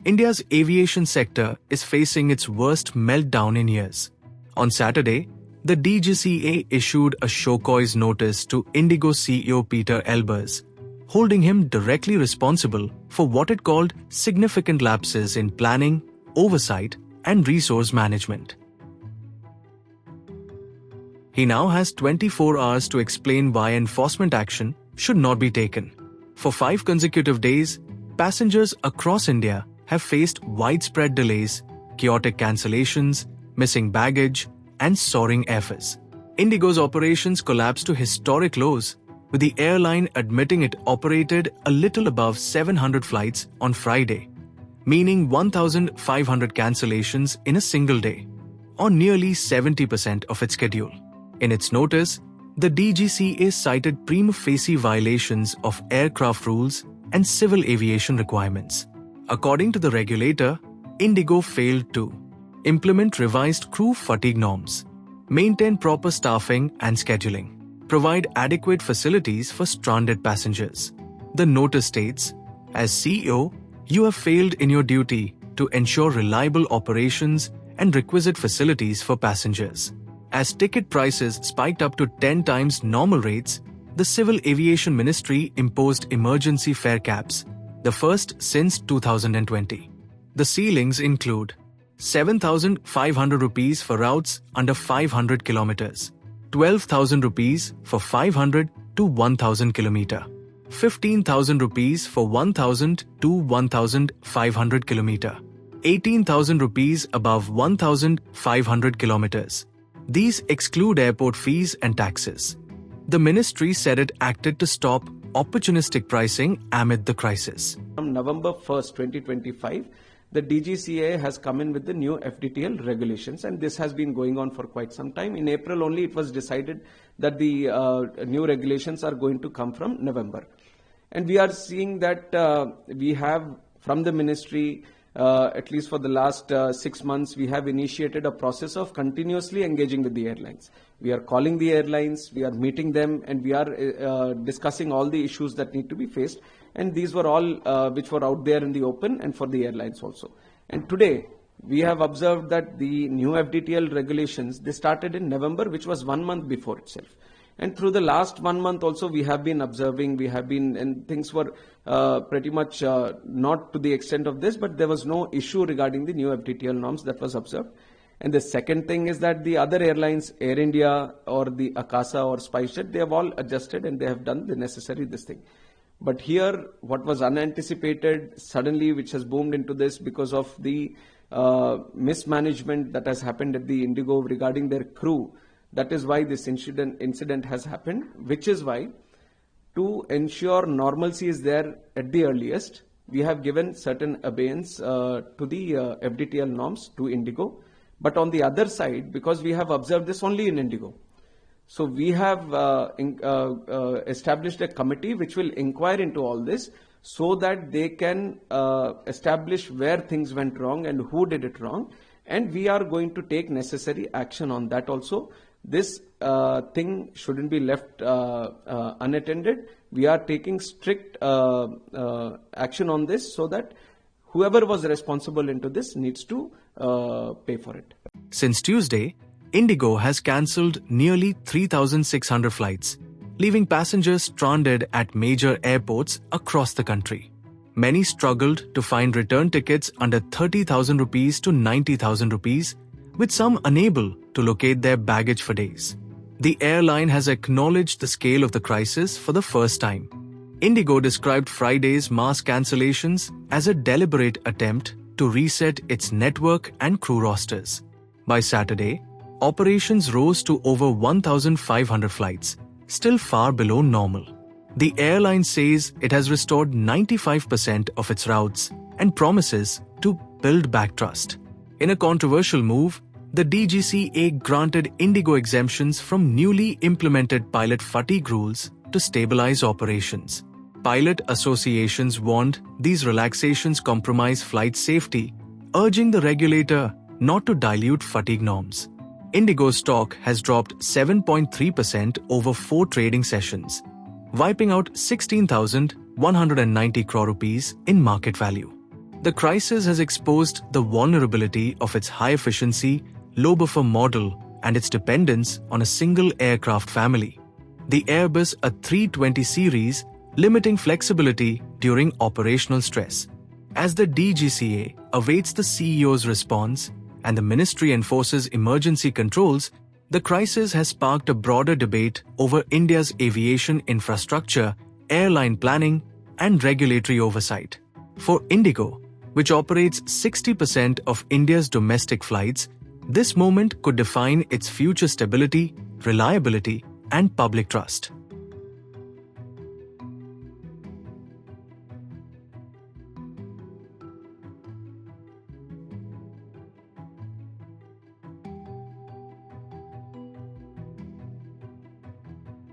India's aviation sector is facing its worst meltdown in years. On Saturday, the DGCA issued a show-cause notice to IndiGo CEO Pieter Elbers, holding him directly responsible for what it called significant lapses in planning, oversight, and resource management. He now has 24 hours to explain why enforcement action should not be taken. For 5 consecutive days, passengers across India have faced widespread delays, chaotic cancellations, missing baggage, and soaring airfares. IndiGo's operations collapsed to historic lows, with the airline admitting it operated a little above 700 flights on Friday, meaning 1,500 cancellations in a single day, or nearly 70% of its schedule. In its notice, the DGCA cited prima facie violations of aircraft rules and civil aviation requirements. According to the regulator, IndiGo failed to implement revised crew fatigue norms, maintain proper staffing and scheduling, provide adequate facilities for stranded passengers. The notice states, as CEO, you have failed in your duty to ensure reliable operations and requisite facilities for passengers. As ticket prices spiked up to 10 times normal rates, the Civil Aviation Ministry imposed emergency fare caps, the first since 2020. The ceilings include 7,500 rupees for routes under 500 kilometers, 12,000 rupees for 500 to 1,000 kilometer, 15,000 rupees for 1,000 to 1,500 kilometer, 18,000 rupees above 1,500 kilometers. These exclude airport fees and taxes. The ministry said it acted to stop opportunistic pricing amid the crisis. From November 1st, 2025, the DGCA has come in with the new FDTL regulations, and this has been going on for quite some time. In April only it was decided that the new regulations are going to come from November. And we are seeing that we have from the ministry, at least for the last 6 months, we have initiated a process of continuously engaging with the airlines. We are calling the airlines, we are meeting them, and we are discussing all the issues that need to be faced. And these were all which were out there in the open and for the airlines also. And today, we have observed that the new FDTL regulations, they started in November, which was 1 month before itself. And through the last 1 month also, we have been observing, and things were pretty much not to the extent of this, but there was no issue regarding the new FDTL norms that was observed. And the second thing is that the other airlines, Air India or the Akasa or SpiceJet, they have all adjusted and they have done the necessary this thing. But here, what was unanticipated suddenly, which has boomed into this because of the mismanagement that has happened at the IndiGo regarding their crew. That is why this incident has happened, which is why to ensure normalcy is there at the earliest, we have given certain abeyance to the FDTL norms to IndiGo. But on the other side, because we have observed this only in IndiGo, so we have established a committee which will inquire into all this so that they can establish where things went wrong and who did it wrong. And we are going to take necessary action on that also. This thing shouldn't be left unattended. We are taking strict action on this so that whoever was responsible into this needs to pay for it. Since Tuesday, IndiGo has cancelled nearly 3,600 flights, leaving passengers stranded at major airports across the country. Many struggled to find return tickets under 30,000 rupees to 90,000 rupees, with some unable to locate their baggage for days. The airline has acknowledged the scale of the crisis for the first time. IndiGo described Friday's mass cancellations as a deliberate attempt to reset its network and crew rosters. By Saturday, operations rose to over 1,500 flights, still far below normal. The airline says it has restored 95% of its routes and promises to build back trust. In a controversial move, the DGCA granted IndiGo exemptions from newly implemented pilot fatigue rules to stabilize operations. Pilot associations warned these relaxations compromise flight safety, urging the regulator not to dilute fatigue norms. IndiGo's stock has dropped 7.3% over 4 trading sessions, wiping out 16,190 crore rupees in market value. The crisis has exposed the vulnerability of its high-efficiency, low-buffer model and its dependence on a single aircraft family, the Airbus A320 series, limiting flexibility during operational stress. As the DGCA awaits the CEO's response and the ministry enforces emergency controls, the crisis has sparked a broader debate over India's aviation infrastructure, airline planning, and regulatory oversight. For IndiGo, which operates 60% of India's domestic flights, this moment could define its future stability, reliability, and public trust.